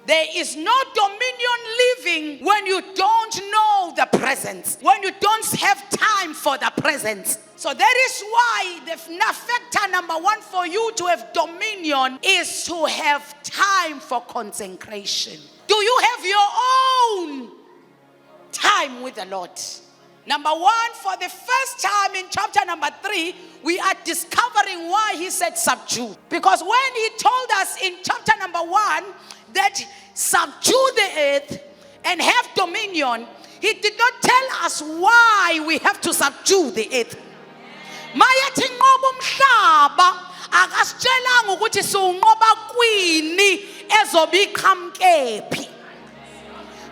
There is no dominion living when you don't know the presence, when you don't have time for the presence. So that is why the factor number one for you to have dominion is to have time for consecration. Do you have your own time with the Lord? Number one, for the first time in chapter number 3, we are discovering why he said subdue. Because when he told us in chapter number 1 that subdue the earth and have dominion, he did not tell us why we have to subdue the earth. Mayethi ngoba umhlaba akasitshelanga ukuthi siunqoba kwini ezobiqhamkephi.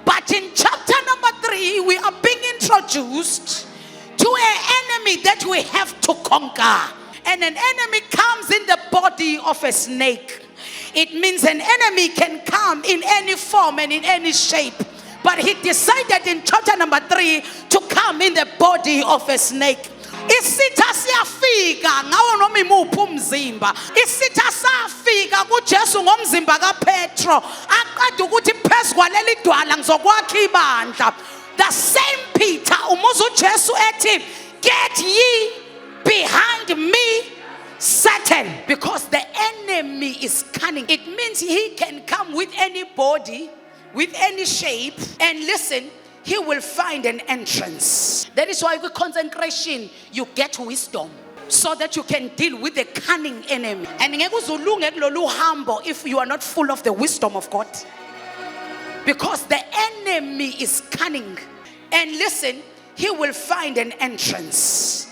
But in chapter number 3, we are being introduced to an enemy that we have to conquer. And an enemy comes in the body of a snake. It means an enemy can come in any form and in any shape. But he decided in chapter number 3 to come in the body of a snake. Isitha siyafika ngawo noma imuphi umzimba. Isitha safika kuJesu ngomzimba kaPetro aqeda ukuthi phezkwaleli dwala ngizokwakha ibandla. The same Peter umuza uJesu ethi, get ye behind me, Satan, because the enemy is cunning. It means he can come with any body, with any shape, and listen, he will find an entrance. That is why with consecration you get wisdom, so that you can deal with the cunning enemy. And if you are not full of the wisdom of God, because the enemy is cunning. And listen, he will find an entrance.